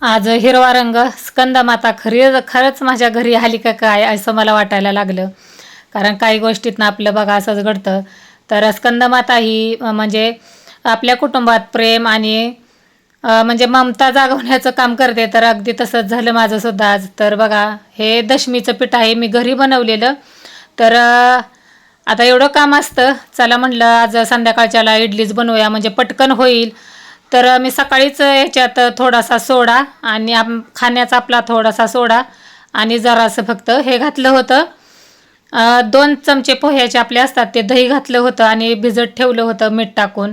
आज हिरवा रंग स्कंदमाता खरंच माझ्या घरी आली का काय असं मला वाटायला लागलं. कारण काही गोष्टीतनं आपलं बघा असंच घडतं. तर स्कंदमाता ही म्हणजे आपल्या कुटुंबात प्रेम आणि म्हणजे ममता जागवण्याचं काम करते. तर अगदी तसंच झालं माझंसुद्धा आज. तर बघा हे दशमीचं पीठ आहे मी घरी बनवलेलं. तर आता एवढं काम असतं, चला म्हटलं आज संध्याकाळच्याला इडलीच बनवूया म्हणजे पटकन होईल. तर मी सकाळीच ह्याच्यात थोडासा सोडा आणि खाण्याचा आपला थोडासा सोडा आणि जरासं फक्त हे घातलं होतं. 2 चमचे पोह्याचे आपले असतात ते दही घातलं होतं आणि भिजत ठेवलं होतं मीठ टाकून.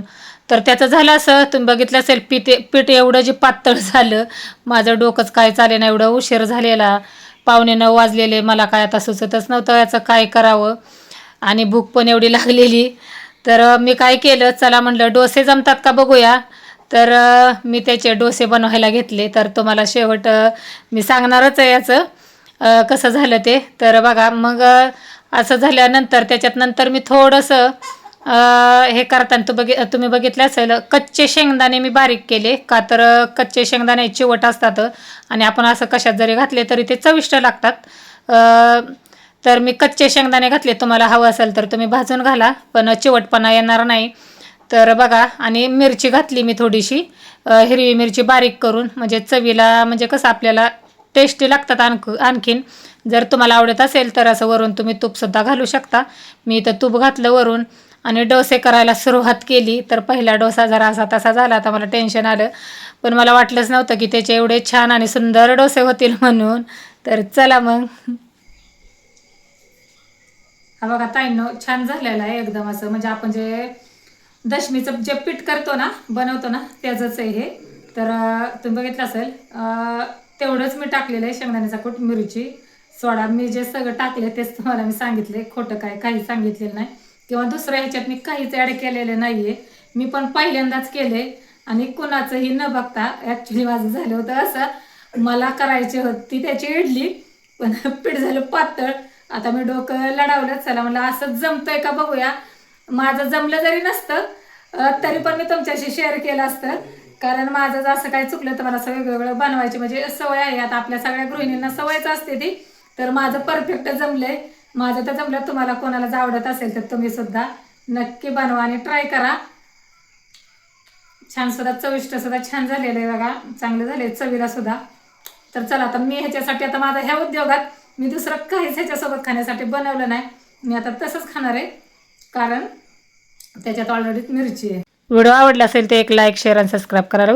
तर त्याचं झालं असं तुम्ही बघितलं असेल पीठ एवढं जे पातळ झालं, माझं डोकंच काय चालेना ना एवढं उशीर झालेला. 8:45 वाजलेले. मला काय आता सुचतच नव्हतं याचं काय करावं आणि भूक पण एवढी लागलेली. तर मी काय केलं, चला म्हटलं डोसे जमतात का बघूया. तर मी त्याचे डोसे बनवायला घेतले. तर तुम्हाला शेवट मी सांगणारच आहे याचं कसं झालं ते. तर बघा मग असं झाल्यानंतर त्याच्यात नंतर मी थोडंसं हे करताना तुम्ही बघितलं असेल कच्चे शेंगदाणे मी बारीक केले का तर कच्चे शेंगदाणे चिवट असतात आणि आपण असं कशात जरी घातले तरी ते चविष्ट लागतात. तर मी कच्चे शेंगदाणे घातले. तुम्हाला हवं असेल तर तुम्ही भाजून घाला पण चिवटपणा येणार नाही. तर बघा आणि मिरची घातली मी थोडीशी हिरवी मिरची बारीक करून म्हणजे चवीला म्हणजे कसं आपल्याला टेस्टी लागतात. आणखीन जर तुम्हाला आवडत असेल तर असं वरून तुम्ही तूपसुद्धा घालू शकता. मी इथं तूप घातलं वरून आणि डोसे करायला सुरुवात केली. तर पहिला डोसा जरा असा तसा झाला. आता मला टेन्शन आलं पण मला वाटलंच नव्हतं की त्याचे एवढे छान आणि सुंदर डोसे होतील म्हणून. तर चला मग हा बघा ताईंनो छान झालेला आहे एकदम असं म्हणजे आपण जे दशमीचं जे पीठ करतो ना बनवतो ना त्याचंच आहे हे. तर तुम्ही बघितलं असेल तेवढंच मी टाकलेलं आहे शेंगदाण्याचा कूट मिरची सोडा मी जे सगळं टाकले तेच तुम्हाला मी सांगितले. खोटं काय काही सांगितलेलं नाही किंवा दुसऱ्या ह्याच्यात मी काहीच ॲड केलेलं नाही आहे. मी पण पहिल्यांदाच केले आणि कुणाचंही न बघता ॲक्च्युली माझं झालं होतं असं मला करायची होती त्याची इडली पण पीठ झालं पातळ. आता मी डोकं लढावलं चला म्हणलं असंच जमतंय का बघूया. माझं जमलं जरी नसतं तरी पण मी तुमच्याशी शेअर केलं असतं कारण माझं जर असं काही चुकलं तर मला असं वेगवेगळं बनवायची म्हणजे सवय आहे. आता आपल्या सगळ्या गृहिणींना सवयच असते ती. तर माझं परफेक्ट जमलंय. माझं तर जमलं. तुम्हाला कोणाला जर आवडत असेल तर तुम्ही सुद्धा नक्की बनवा आणि ट्राय करा. छान सुद्धा चविष्ट सुद्धा छान झालेलं आहे बघा. चांगलं झालंय चवीला सुद्धा. तर चला आता मी ह्याच्यासाठी आता माझ्या ह्या उद्योगात मी दुसरं काहीच ह्याच्यासोबत खाण्यासाठी बनवलं नाही. मी आता तसंच खाणार आहे कारण त्याच्यात ऑलरेडी मिरची आहे. व्हिडिओ आवडला असेल तर एक लाईक शेअर आणि सबस्क्राईब करायला